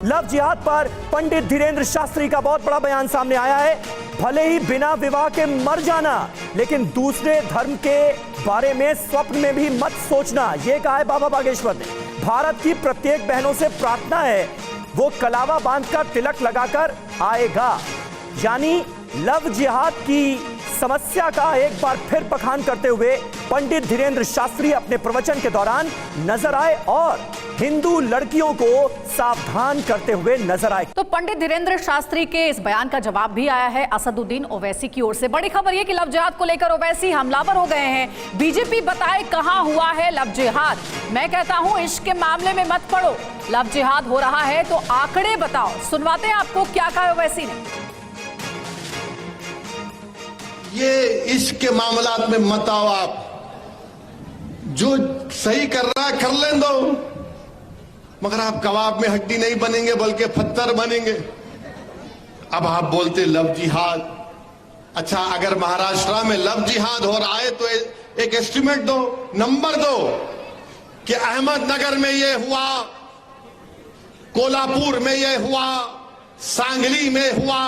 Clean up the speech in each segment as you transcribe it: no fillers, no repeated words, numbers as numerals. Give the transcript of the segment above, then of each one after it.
Love जिहाद पर पंडित धीरेंद्र शास्त्री का बहुत बड़ा बयान सामने आया है। भले ही बिना विवाह के मर जाना, लेकिन दूसरे धर्म के बारे में स्वप्न में भी मत सोचना, यह कहा है बाबा बागेश्वर ने। भारत की प्रत्येक बहनों से प्रार्थना है वो कलावा बांधकर तिलक लगाकर आएगा। यानी लव जिहाद की समस्या का एक बार फिर बखान करते हुए पंडित धीरेंद्र शास्त्री अपने प्रवचन के दौरान नजर आए और हिंदू लड़कियों को सावधान करते हुए नजर आए। तो पंडित धीरेंद्र शास्त्री के इस बयान का जवाब भी आया है असदुद्दीन ओवैसी की ओर से। बड़ी खबर यह कि लव जिहाद को लेकर ओवैसी हमलावर हो गए हैं। बीजेपी बताए कहां हुआ है लव जिहाद। मैं कहता हूं इश्क के मामले में मत पड़ो, लव जिहाद हो रहा है तो आंकड़े बताओ। सुनवाते हैं आपको क्या कहा ओवैसी ने। ये इश्क के मामलात में मत आओ, आप जो सही कर रहा है कर लें दो, मगर आप कबाब में हड्डी नहीं बनेंगे बल्कि पत्थर बनेंगे। अब आप बोलते लव जिहाद। अच्छा, अगर महाराष्ट्र में लव जिहाद हो रहा है तो एक एस्टिमेट दो, नंबर दो कि अहमदनगर में ये हुआ, कोल्हापुर में ये हुआ, सांगली में हुआ,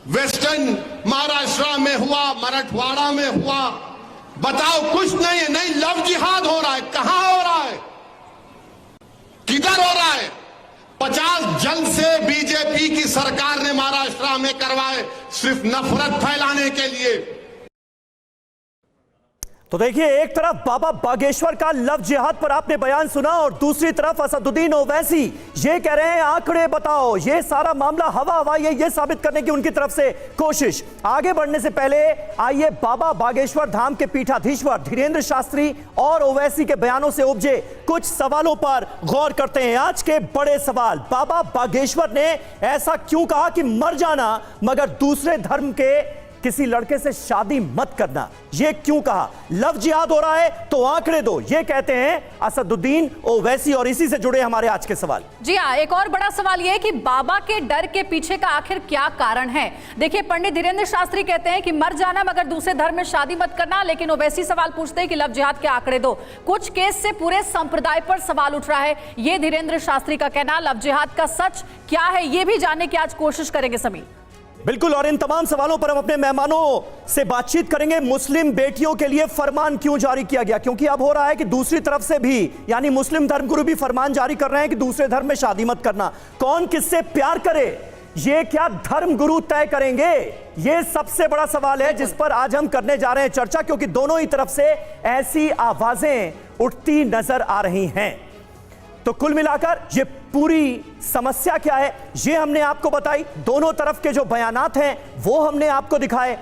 वेस्टर्न महाराष्ट्र में हुआ, मराठवाड़ा में हुआ। बताओ, कुछ नहीं है। नहीं, लव जिहाद हो रहा है। कहां हो रहा है, किधर हो रहा है? 50 जल्द से बीजेपी की सरकार ने महाराष्ट्र में करवाए, सिर्फ नफरत फैलाने के लिए। तो देखिए, एक तरफ बाबा बागेश्वर का लव जिहाद पर आपने बयान सुना और दूसरी तरफ असदुद्दीन ओवैसी ये कह रहे हैं आंकड़े बताओ। ये सारा मामला हवा हवाई है, ये साबित करने की उनकी तरफ से कोशिश। आगे बढ़ने से पहले आइए बाबा बागेश्वर धाम के पीठाधीश्वर धीरेंद्र शास्त्री और ओवैसी के बयानों से उपजे कुछ सवालों पर गौर करते हैं। आज के बड़े सवाल, बाबा बागेश्वर ने ऐसा क्यों कहा कि मर जाना मगर दूसरे धर्म के किसी लड़के से शादी मत करना, यह क्यों कहा? लव जिहाद हो रहा है तो आंकड़े दो, यह कहते हैं असदुद्दीन ओवैसी। और इसी से जुड़े हमारे आज के सवाल। जी हाँ, एक और बड़ा सवाल यह है कि बाबा के डर के पीछे का आखिर क्या कारण है। देखिए, पंडित धीरेंद्र शास्त्री कहते हैं कि मर जाना मगर दूसरे धर्म में शादी मत करना, लेकिन ओवैसी सवाल पूछते हैं कि लव जिहाद के आंकड़े दो। कुछ केस से पूरे संप्रदाय पर सवाल उठ रहा है, यह धीरेंद्र शास्त्री का कहना। लव जिहाद का सच क्या है, यह भी जानने की आज कोशिश करेंगे सभी। बिल्कुल, और इन तमाम सवालों पर हम अपने मेहमानों से बातचीत करेंगे। मुस्लिम बेटियों के लिए फरमान क्यों जारी किया गया, क्योंकि अब हो रहा है कि दूसरी तरफ से भी, यानी मुस्लिम धर्मगुरु भी फरमान जारी कर रहे हैं कि दूसरे धर्म में शादी मत करना। कौन किससे प्यार करे, ये क्या धर्मगुरु तय करेंगे? ये सबसे बड़ा सवाल है जिस पर आज हम करने जा रहे हैं चर्चा, क्योंकि दोनों ही तरफ से ऐसी आवाजें उठती नजर आ रही हैं। तो कुल मिलाकर ये पूरी समस्या क्या है, ये हमने आपको बताई। दोनों तरफ के जो बयानात हैं वो हमने आपको दिखाए।